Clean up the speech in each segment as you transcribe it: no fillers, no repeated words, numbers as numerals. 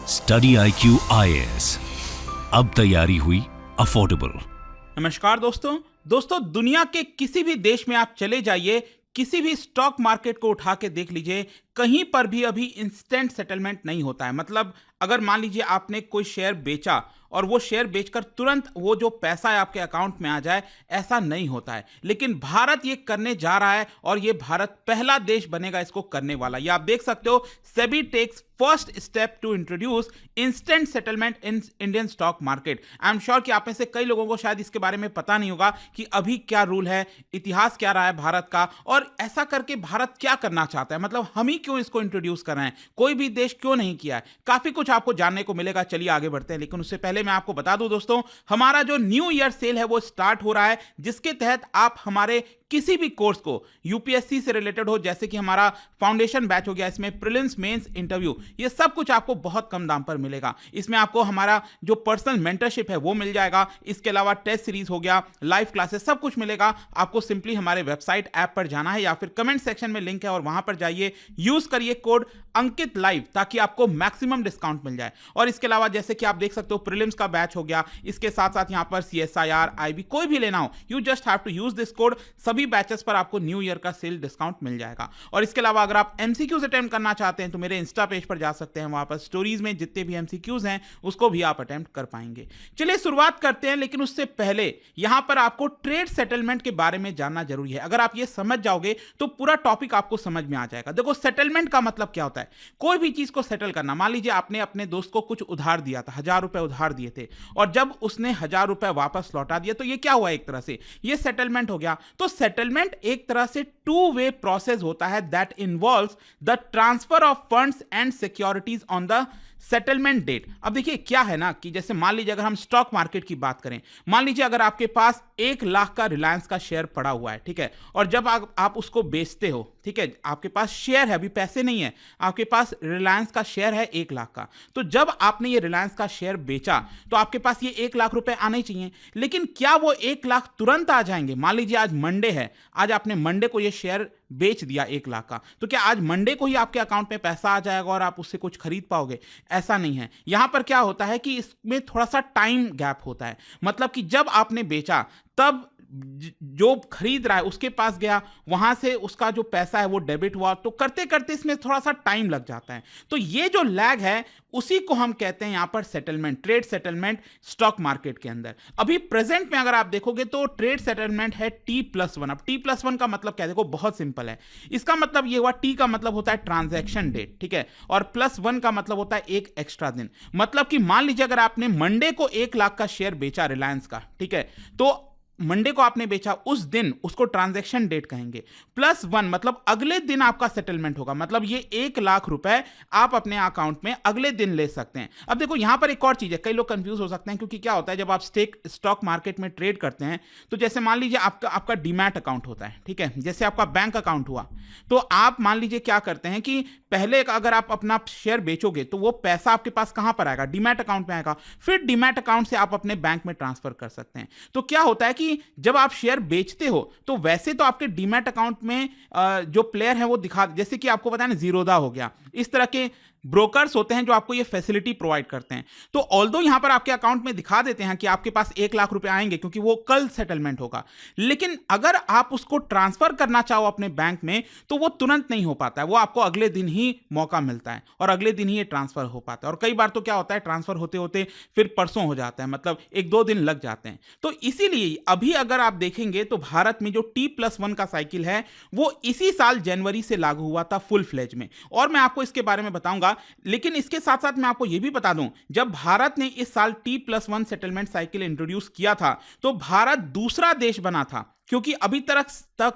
Study IQ IAS, अब तैयारी हुई अफोर्डेबल। नमस्कार दोस्तों दुनिया के किसी भी देश में आप चले जाइए, किसी भी स्टॉक मार्केट को उठा के देख लीजिए, कहीं पर भी अभी इंस्टेंट सेटलमेंट नहीं होता है। मतलब अगर मान लीजिए आपने कोई शेयर बेचा और वो शेयर बेचकर तुरंत वो जो पैसा है आपके अकाउंट में आ जाए, ऐसा नहीं होता है। लेकिन भारत ये करने जा रहा है और ये भारत पहला देश बनेगा इसको करने वाला। ये आप देख सकते हो, SEBI takes first step to introduce instant settlement in Indian stock market. I am sure कि आप में से कई लोगों को शायद इसके बारे में पता नहीं होगा कि अभी क्या रूल है, इतिहास क्या रहा है भारत का, और ऐसा करके भारत क्या करना चाहता है। मतलब हम ही क्यों इसको इंट्रोड्यूस कर रहे हैं, कोई भी देश क्यों नहीं किया है। काफी कुछ आपको जानने को मिलेगा। चलिए आगे बढ़ते हैं, लेकिन उससे पहले मैं आपको बता दूं दोस्तों, हमारा जो न्यू ईयर सेल है वो स्टार्ट हो रहा है, जिसके तहत आप हमारे किसी भी कोर्स को यूपीएससी से रिलेटेड हो, जैसे कि हमारा फाउंडेशन बैच हो गया, इसमें प्रीलिम्स मेंस इंटरव्यू, ये सब कुछ आपको बहुत कम दाम पर मिलेगा। इसमें आपको हमारा जो पर्सनल मेंटरशिप है वो मिल जाएगा। इसके अलावा टेस्ट सीरीज हो गया, लाइव क्लासेस, सब कुछ मिलेगा। आपको सिंपली हमारे वेबसाइट ऐप पर जाना है या फिर कमेंट सेक्शन में लिंक है और वहां पर जाइए, यूज करिए कोड अंकित लाइव ताकि आपको मैक्सिमम डिस्काउंट मिल जाए। और इसके अलावा जैसे कि आप देख सकते हो, प्रीलिम्स का बैच हो गया, इसके साथ साथ यहां पर CSIR IB कोई भी लेना हो, you just have to use this code. सभी बैचेस पर आपको न्यू ईयर का सेल डिस्काउंट मिल जाएगा। और इसके अलावा अगर आप MCQs अटेम्प्ट करना चाहते हैं तो मेरे इंस्टा पेज पर जा सकते हैं, वहां पर स्टोरीज में जितने भी MCQs हैं उसको भी आप अटेम्प्ट कर पाएंगे। चलिए शुरुआत करते हैं, लेकिन उससे पहले यहां पर आपको ट्रेड सेटलमेंट के बारे में जानना जरूरी है। अगर आप ये समझ जाओगे तो पूरा टॉपिक आपको समझ में आ जाएगा। देखो, सेटलमेंट का मतलब क्या होता है। कोई भी चीज को सेटल करना। मान लीजिए आपने अपने दोस्त को कुछ उधार दिया था, 1000 रुपए उधार दिए थे, और जब उसने 1000 रुपए वापस लौटा दिया तो ये क्या हुआ, एक तरह से ये सेटलमेंट हो गया। तो सेटलमेंट एक तरह से टू वे प्रोसेस होता है that involves the transfer of funds and securities on the settlement date. अब देखिए क्या है ना, कि जैसे मान लीजिए अगर हम स्टॉक मार्केट की बात करें, मान लीजिए अगर आपके पास 1 लाख का रिलायंस का शेयर पड़ा हुआ है, ठीक है, और जब आप उसको बेचते हो, ठीक है, आपके पास शेयर है, अभी पैसे नहीं है, आपके पास रिलायंस का शेयर है 1 लाख का। तो जब आपने ये रिलायंस का शेयर बेचा तो आपके पास ये 1 लाख रुपए आने चाहिए। लेकिन क्या वो 1 लाख तुरंत आ जाएंगे? मान लीजिए आज मंडे है, आज आपने मंडे को ये शेयर बेच दिया 1 लाख का, तो क्या आज मंडे को ही आपके अकाउंट में पैसा आ जाएगा और आप उससे कुछ खरीद पाओगे? ऐसा नहीं है। यहां पर क्या होता है कि इसमें थोड़ा सा टाइम गैप होता है। मतलब कि जब आपने बेचा तब जो खरीद रहा है उसके पास गया, वहां से उसका जो पैसा है वो डेबिट हुआ, तो करते करते इसमें थोड़ा सा टाइम लग जाता है। तो ये जो लैग है उसी को हम कहते हैं यहां पर settlement, trade settlement stock market के अंदर। अभी प्रेजेंट में अगर आप देखोगे तो ट्रेड सेटलमेंट है T+1। अब T+1 का मतलब क्या है? देखो बहुत सिंपल है। इसका मतलब ये हुआ, T का मतलब होता है ट्रांजैक्शन डेट, ठीक है, और +1 का मतलब होता है एक एक्स्ट्रा दिन। मतलब कि मान लीजिए अगर आपने मंडे को 1 लाख का शेयर बेचा रिलायंस का, ठीक है, तो मंडे को आपने बेचा, उस दिन उसको ट्रांजैक्शन डेट कहेंगे। +1 मतलब अगले दिन आपका सेटलमेंट होगा। मतलब ये 1 लाख रुपए आप अपने अकाउंट में अगले दिन ले सकते हैं। अब देखो यहां पर एक और चीज है, कई लोग कंफ्यूज हो सकते हैं, क्योंकि क्या होता है जब आप स्टॉक मार्केट में ट्रेड करते हैं तो जैसे मान लीजिए आपका डीमैट अकाउंट होता है, ठीक है, जैसे आपका बैंक अकाउंट हुआ, तो आप मान लीजिए क्या करते हैं कि पहले अगर आप अपना शेयर बेचोगे तो वो पैसा आपके पास कहां पर आएगा? डीमैट अकाउंट में आएगा। फिर डीमैट अकाउंट से आप अपने बैंक में ट्रांसफर कर सकते हैं। तो क्या होता है कि जब आप शेयर बेचते हो तो वैसे तो आपके डीमैट अकाउंट में जो प्लेयर है वो दिखा, जैसे कि आपको पता है ना, जीरोधा हो गया, इस तरह के ब्रोकर्स होते हैं जो आपको ये फैसिलिटी प्रोवाइड करते हैं। तो ऑल्दो यहां पर आपके अकाउंट में दिखा देते हैं कि आपके पास 1 लाख रुपए आएंगे क्योंकि वो कल सेटलमेंट होगा, लेकिन अगर आप उसको ट्रांसफर करना चाहो अपने बैंक में तो वो तुरंत नहीं हो पाता है। वो आपको अगले दिन ही मौका मिलता है और अगले दिन ही ये ट्रांसफर हो पाता है। और कई बार तो क्या होता है, ट्रांसफर होते होते फिर परसों हो जाता है, मतलब 1-2 दिन लग जाते हैं। तो इसीलिए अभी अगर आप देखेंगे तो भारत में जो T+1 का साइकिल है वो इसी साल जनवरी से लागू हुआ था फुल फ्लेज में, और मैं आपको इसके बारे में बताऊंगा। लेकिन इसके साथ साथ मैं आपको यह भी बता दूं, जब भारत ने इस साल T+1 सेटलमेंट साइकिल इंट्रोड्यूस किया था तो भारत दूसरा देश बना था, क्योंकि अभी तक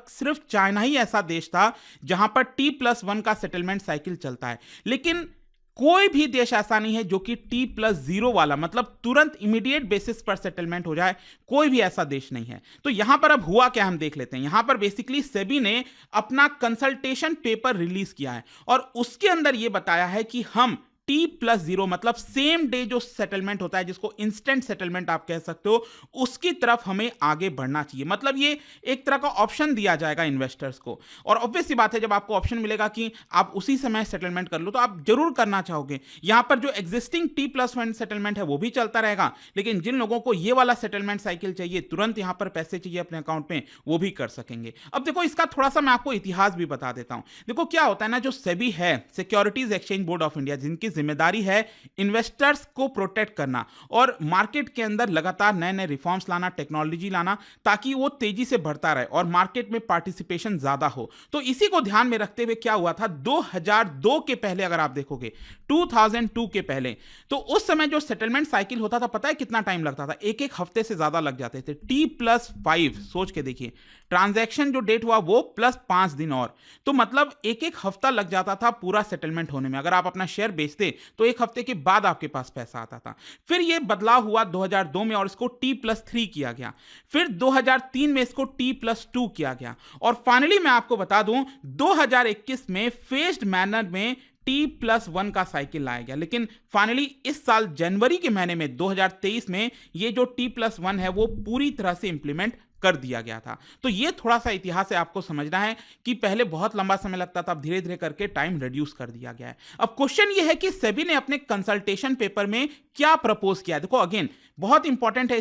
सिर्फ चाइना ही ऐसा देश था जहां पर T+1 का सेटलमेंट साइकिल चलता है। लेकिन कोई भी देश ऐसा नहीं है जो कि T+0 वाला, मतलब तुरंत इमीडिएट बेसिस पर सेटलमेंट हो जाए, कोई भी ऐसा देश नहीं है। तो यहां पर अब हुआ क्या, हम देख लेते हैं। यहां पर बेसिकली सेबी ने अपना कंसल्टेशन पेपर रिलीज किया है और उसके अंदर यह बताया है कि हम T+0 मतलब सेम डे जो सेटलमेंट होता है, जिसको इंस्टेंट सेटलमेंट आप कह सकते हो, उसकी तरफ हमें आगे बढ़ना चाहिए। मतलब ये एक तरह का ऑप्शन दिया जाएगा इन्वेस्टर्स को। और ऑब्वियस सी बात है, जब आपको ऑप्शन मिलेगा कि आप उसी समय सेटलमेंट कर लो, तो आप जरूर करना चाहोगे। यहां पर जो एग्जिस्टिंग T+1 सेटलमेंट है वो भी चलता रहेगा, लेकिन जिन लोगों को ये वाला सेटलमेंट साइकिल चाहिए, तुरंत यहां पर पैसे चाहिए अपने अकाउंट में, वो भी कर सकेंगे। अब देखो, इसका थोड़ा सा मैं आपको इतिहास भी बता देता हूं। देखो क्या होता है ना, जो सेबी है, securities exchange board of India, जिनकी जिम्मेदारी है इन्वेस्टर्स को प्रोटेक्ट करना और मार्केट के अंदर लगातार नए नए रिफॉर्म्स लाना, टेक्नोलॉजी लाना, ताकि वो तेजी से बढ़ता रहे और मार्केट में पार्टिसिपेशन ज्यादा हो। तो इसी को ध्यान में रखते हुए क्या हुआ था, 2002 के पहले अगर आप देखोगे, 2002 के पहले, तो उस समय जो सेटलमेंट साइकिल होता था, पता है कितना टाइम लगता था? एक एक हफ्ते से ज्यादा लग जाते थे। T+5 सोच के देखिए, ट्रांजैक्शन जो डेट हुआ वो प्लस 5 दिन और, तो मतलब एक एक हफ्ता लग जाता था पूरा सेटलमेंट होने में। अगर आप अपना शेयर बेचते तो एक हफ्ते के बाद आपके पास पैसा आता था। फिर ये बदलाव हुआ 2002 में और इसको T+3 किया गया। फिर 2003 में इसको T+2 किया गया और फाइनली मैं आपको बता दूं, 2021 में फेज्ड मैनर में T+1 का साइकिल लाया गया। लेकिन फाइनली इस साल जनवरी के महीने में 2023 में ये जो T+1 है वो पूरी तरह से इंप्लीमेंट कर दिया गया था। तो ये थोड़ा सा इतिहास है, आपको समझना है कि पहले बहुत लंबा समय लगता था, अब धीरे धीरे करके टाइम रिड्यूस कर दिया गया है। अब क्वेश्चन ये है कि सेबी ने अपने कंसल्टेशन पेपर में क्या प्रपोज किया है। देखो अगेन बहुत इंपॉर्टेंट है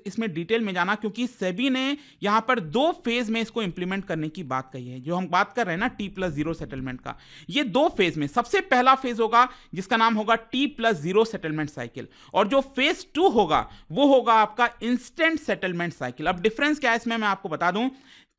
इसमें डिटेल में जाना, क्योंकि सेबी ने यहां पर 2 फेज में इसको इंप्लीमेंट करने की बात कही है। जो हम बात कर रहे हैं ना T+0 सेटलमेंट का, ये 2 फेज में, सबसे पहला फेज होगा जिसका नाम होगा T+0 सेटलमेंट साइकिल, और जो फेज 2 होगा वो होगा आपका इंस्टेंट सेटलमेंट साइकिल। अब डिफरेंस क्या है इसमें मैं आपको बता दूं,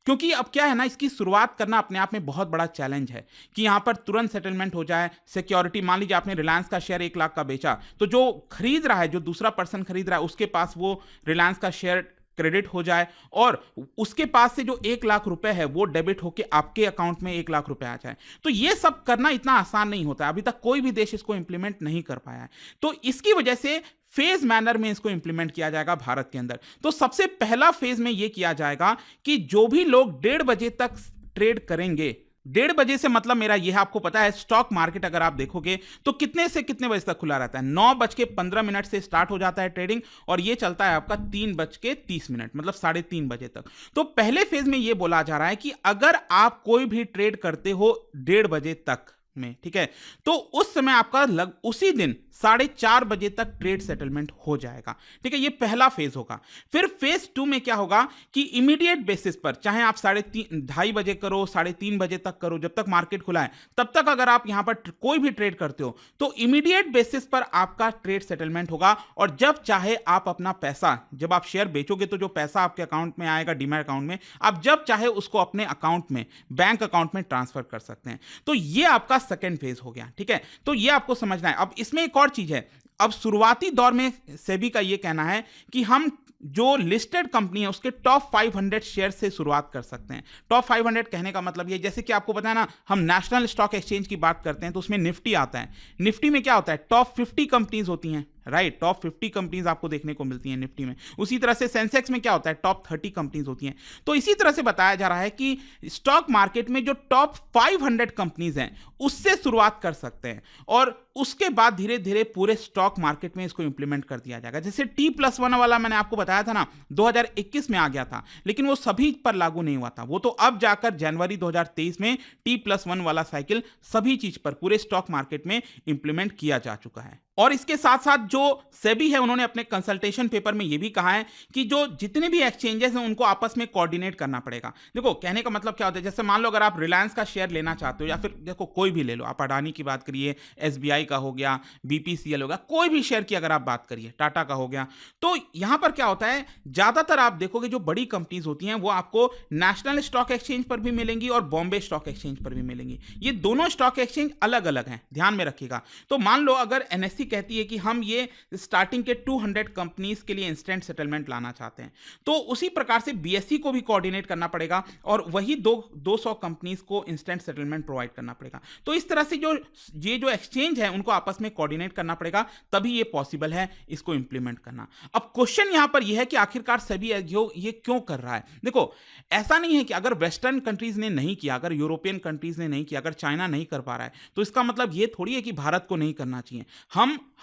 क्योंकि अब क्या है ना, इसकी शुरुआत करना अपने आप में बहुत बड़ा चैलेंज है कि यहां पर तुरंत सेटलमेंट हो जाए। सिक्योरिटी, मान लीजिए आपने रिलायंस का शेयर 1 लाख का बेचा, तो जो खरीद रहा है, जो दूसरा पर्सन खरीद रहा है, उसके पास वो रिलायंस का शेयर क्रेडिट हो जाए और उसके पास से जो 1 लाख रुपए है वो डेबिट होके आपके अकाउंट में 1 लाख रुपए आ जाए। तो ये सब करना इतना आसान नहीं होता, अभी तक कोई भी देश इसको इंप्लीमेंट नहीं कर पाया है। तो इसकी वजह से फेज मैनर में इसको इंप्लीमेंट किया जाएगा भारत के अंदर। तो सबसे पहला फेज में यह किया जाएगा कि जो भी लोग 1:30 बजे तक ट्रेड करेंगे, 1:30 बजे से मतलब मेरा यह, आपको पता है स्टॉक मार्केट अगर आप देखोगे तो कितने से कितने बजे तक खुला रहता है, 9:15 से स्टार्ट हो जाता है ट्रेडिंग और यह चलता है आपका 3:30, मतलब 3:30 बजे तक। तो पहले फेज में यह बोला जा रहा है कि अगर आप कोई भी ट्रेड करते हो 1:30 बजे तक में, ठीक है, तो उस समय आपका उसी दिन 4:30 बजे तक ट्रेड सेटलमेंट हो जाएगा। ठीक है, ये पहला फेज होगा। फिर फेज 2 में क्या होगा कि इमीडिएट बेसिस पर, चाहे आप 2:30 बजे करो, 3:30 बजे तक करो, जब तक मार्केट खुला है तब तक अगर आप यहां पर कोई भी ट्रेड करते हो तो इमीडिएट बेसिस पर आपका ट्रेड सेटलमेंट होगा और जब चाहे आप अपना पैसा, जब आप शेयर बेचोगे तो जो पैसा आपके अकाउंट में आएगा, डीमैट अकाउंट में, आप जब चाहे उसको अपने अकाउंट में, बैंक अकाउंट में ट्रांसफर कर सकते हैं। तो ये आपका सेकेंड फेज हो गया। ठीक है, तो ये आपको समझना है। अब इसमें एक और चीज है, अब शुरुआती दौर में सेबी का ये कहना है कि हम जो लिस्टेड कंपनी है उसके टॉप 500 शेयर से शुरुआत कर सकते हैं। टॉप 500 कहने का मतलब ये, जैसे कि आपको पता है ना, हम नेशनल स्टॉक एक्सचेंज की बात करते हैं तो उसमें निफ्टी आता है। निफ्टी में क्या होता है, टॉप 50 कंपनीज होती हैं, राइट, टॉप 50 कंपनीज आपको देखने को मिलती हैं निफ्टी में। उसी तरह से सेंसेक्स में क्या होता है, टॉप 30 कंपनीज होती हैं। तो इसी तरह से बताया जा रहा है कि स्टॉक मार्केट में जो टॉप 500 कंपनीज हैं उससे शुरुआत कर सकते हैं और उसके बाद धीरे धीरे पूरे स्टॉक मार्केट में इसको इंप्लीमेंट कर दिया जाएगा। जैसे T+1 वाला मैंने आपको बताया था ना, 2021 में आ गया था, लेकिन वो सभी पर लागू नहीं हुआ था। वो तो अब जाकर जनवरी 2023 में T+1 वाला साइकिल सभी चीज पर, पूरे स्टॉक मार्केट में इंप्लीमेंट किया जा चुका है। और इसके साथ साथ जो सेबी है उन्होंने अपने कंसल्टेशन पेपर में यह भी कहा है कि जो जितने भी एक्सचेंजेस हैं उनको आपस में कोऑर्डिनेट करना पड़ेगा। देखो कहने का मतलब क्या होता है, जैसे मान लो अगर आप रिलायंस का शेयर लेना चाहते हो या फिर देखो कोई भी ले लो, आप अडानी की बात करिए, SBI का हो गया, BPCL हो गया, कोई भी शेयर की अगर आप बात करिए, टाटा का हो गया, तो यहां पर क्या होता है, ज्यादातर आप देखोगे जो बड़ी कंपनीज होती हैं वो आपको नेशनल स्टॉक एक्सचेंज पर भी मिलेंगी और बॉम्बे स्टॉक एक्सचेंज पर भी मिलेंगी। ये दोनों स्टॉक एक्सचेंज अलग अलग हैं, ध्यान में रखिएगा। तो मान लो अगर NSE पॉलिसी कहती है कि हम ये स्टार्टिंग के 200 कंपनीज के लिए इंस्टेंट सेटलमेंट लाना चाहते हैं, तो उसी प्रकार से बीएसई को भी कोऑर्डिनेट करना पड़ेगा और वही 200 कंपनीज को इंस्टेंट सेटलमेंट प्रोवाइड करना पड़ेगा। तो इस तरह से जो एक्सचेंज है उनको आपस में कोऑर्डिनेट करना पड़ेगा, तभी ये पॉसिबल है इसको इंप्लीमेंट करना। अब क्वेश्चन यहां पर यह है कि आखिरकार सेबी ये क्यों कर रहा है। देखो, ऐसा नहीं है कि अगर वेस्टर्न कंट्रीज ने नहीं किया, अगर यूरोपियन कंट्रीज ने नहीं किया, अगर चाइना नहीं कर पा रहा है, तो इसका मतलब ये थोड़ी है कि भारत को नहीं करना चाहिए।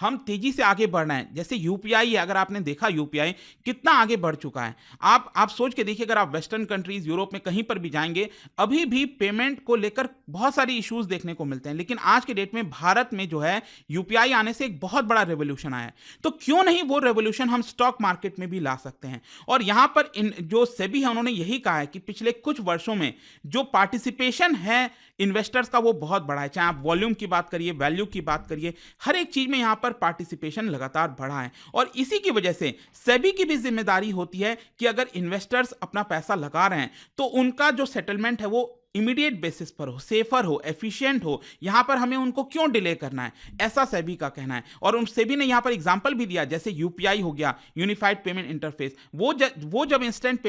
हम तेजी से आगे बढ़ना है। जैसे यूपीआई है, अगर आपने देखा यूपीआई कितना आगे बढ़ चुका है। आप सोच के देखिए, अगर आप वेस्टर्न कंट्रीज यूरोप में कहीं पर भी जाएंगे, अभी भी पेमेंट को लेकर बहुत सारी इश्यूज देखने को मिलते हैं, लेकिन आज के डेट में भारत में जो है यूपीआई आने से एक बहुत बड़ा रेवोल्यूशन आया है। तो क्यों नहीं वो रेवोल्यूशन हम स्टॉक मार्केट में भी ला सकते हैं। और यहां पर जो सेबी है उन्होंने यही कहा है कि पिछले कुछ वर्षों में जो पार्टिसिपेशन है इन्वेस्टर्स का वो बहुत बड़ा है। चाहे आप वॉल्यूम की बात करिए, वैल्यू की बात करिए, हर एक चीज में यहां पर पार्टिसिपेशन लगातार बढ़ा है। और इसी की वजह से सेबी की भी जिम्मेदारी होती है कि अगर इन्वेस्टर्स अपना पैसा लगा रहे हैं तो उनका जो सेटलमेंट है वो इमीडिएट बेसिस पर हो, सेफर हो, एफिशिएंट हो। यहां पर हमें उनको क्यों डिले करना है, ऐसा सेबी का कहना है। और उन सेबी ने यहां पर एग्जांपल भी दिया, जैसे यूपीआई हो गया, यूनिफाइड पेमेंट इंटरफेस, वो जब इंस्टेंट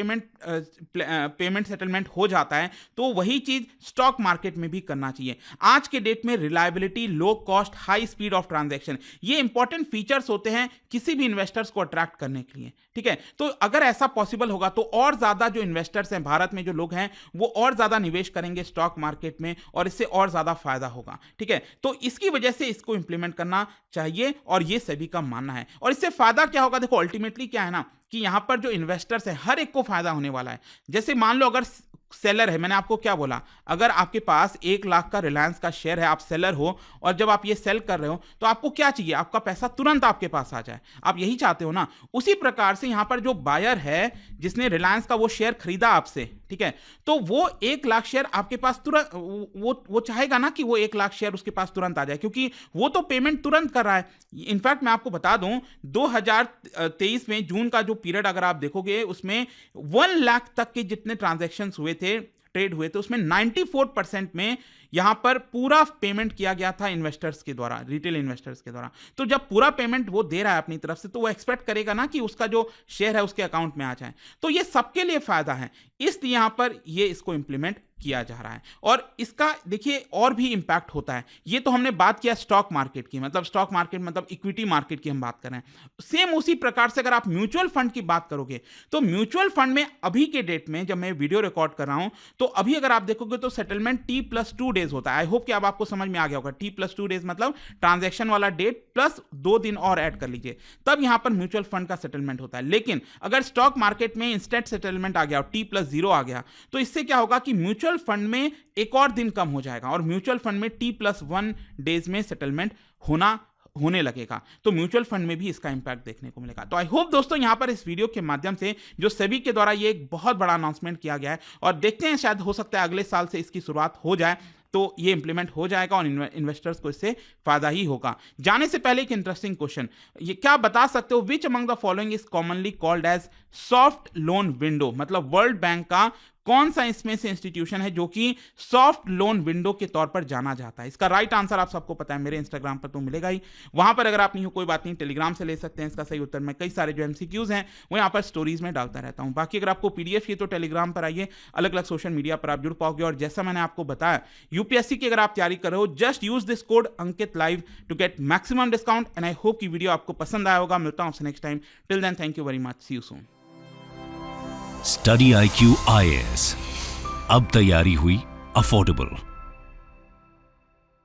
पेमेंट सेटलमेंट हो जाता है तो वही चीज स्टॉक मार्केट में भी करना चाहिए। आज के डेट में reliability, low cost, high speed of transaction, ये इंपॉर्टेंट फीचर्स होते हैं किसी भी इन्वेस्टर्स को अट्रैक्ट करने के लिए। ठीक है, तो अगर ऐसा पॉसिबल होगा तो और ज्यादा जो इन्वेस्टर्स हैं भारत में, जो लोग हैं, वो और ज्यादा निवेश करेंगे स्टॉक मार्केट में और इससे और ज्यादा फायदा होगा। ठीक है, तो इसकी वजह से इसको इंप्लीमेंट करना चाहिए और ये सभी का मानना है। और इससे फायदा क्या होगा, देखो अल्टीमेटली क्या है ना कि यहां पर जो इन्वेस्टर्स है हर एक को फायदा होने वाला है। जैसे मान लो अगर सेलर है, मैंने आपको क्या बोला, अगर आपके पास 1 लाख का रिलायंस का शेयर है, आप सेलर हो और जब आप ये सेल कर रहे हो तो आपको क्या चाहिए, आपका पैसा तुरंत आपके पास आ जाए, आप यही चाहते हो ना। उसी प्रकार से यहां पर जो बायर है जिसने रिलायंस का वो शेयर खरीदा आपसे, ठीक है, तो वो 1 लाख शेयर आपके पास तुरंत, वो चाहेगा ना कि वो 1 लाख शेयर उसके पास तुरंत आ जाए, क्योंकि वो तो पेमेंट तुरंत कर रहा है। इनफैक्ट मैं आपको बता दूं 2023 में जून का जो पीरियड अगर आप देखोगे उसमें 1 लाख तक के जितने ट्रांजैक्शन हुए थे, ट्रेड हुए थे, उसमें 94% में यहां पर पूरा पेमेंट किया गया था इन्वेस्टर्स के द्वारा, रिटेल इन्वेस्टर्स के द्वारा। तो जब पूरा पेमेंट वो दे रहा है अपनी तरफ से तो वो एक्सपेक्ट करेगा ना कि उसका जो शेयर है उसके अकाउंट में आ जाए। तो ये सबके लिए फायदा है, इसलिए यहां पर ये इसको इंप्लीमेंट किया जा रहा है। और इसका देखिए और भी इंपैक्ट होता है। ये तो हमने बात किया स्टॉक मार्केट की, मतलब स्टॉक मार्केट मतलब इक्विटी मार्केट की हम बात कर रहे हैं। सेम उसी प्रकार से अगर आप म्यूचुअल फंड की बात करोगे तो म्यूचुअल फंड में अभी के डेट में जब मैं वीडियो रिकॉर्ड कर रहा हूं तो अभी अगर आप देखोगे तो सेटलमेंट T+2 डेज होता है। आई होप कि अब आपको समझ में आ गया होगा। T+2 डेज मतलब ट्रांजैक्शन वाला डेट प्लस 2 दिन और ऐड कर लीजिए, तब यहां पर म्यूचुअल फंड का सेटलमेंट होता है। लेकिन अगर स्टॉक मार्केट में इंस्टेंट सेटलमेंट आ गया और T+0 आ गया तो इससे क्या होगा कि म्यूचुअल फंड में एक और दिन कम हो जाएगा और म्यूचुअल फंड में T+1 डेज में सेटलमेंट होने लगेगा। तो म्यूचुअल फंड में भी इसका इंपैक्ट देखने को मिलेगा। तो आई होप दोस्तों यहां पर इस वीडियो के माध्यम से जो सेबी के द्वारा ये एक बहुत बड़ा अनाउंसमेंट किया गया है और देखते हैं शायद हो सकता है अगले साल से इसकी शुरुआत हो जाए तो ये इंप्लीमेंट हो जाएगा और इन्वेस्टर्स को इससे फायदा ही होगा। जाने से पहले एक इंटरेस्टिंग क्वेश्चन, ये क्या बता सकते हो which among the following is commonly called as soft loan window, मतलब वर्ल्ड बैंक का कौन सा इसमें से इंस्टीट्यूशन है जो कि सॉफ्ट लोन विंडो के तौर पर जाना जाता है। इसका राइट आंसर आप सबको पता है, मेरे इंस्टाग्राम पर तो मिलेगा ही, वहां पर अगर आप नहीं हो कोई बात नहीं, टेलीग्राम से ले सकते हैं इसका सही उत्तर। मैं कई सारे जो एमसीक्यूज हैं वो यहाँ पर स्टोरीज में डालता रहता हूँ। बाकी अगर आपको पीडीएफ चाहिए तो टेलीग्राम पर आइए, अलग अलग सोशल मीडिया पर आप जुड़ पाओगे। और जैसा मैंने आपको बताया यूपीएससी की अगर आप तैयारी कर रहे हो, just use this code Ankit live to get maximum discount. And I hope की वीडियो आपको पसंद आया होगा। मिलता हूं आपसे next time, till then thank you very much, see you soon. Study IQ IAS, अब तैयारी हुई अफोर्डेबल।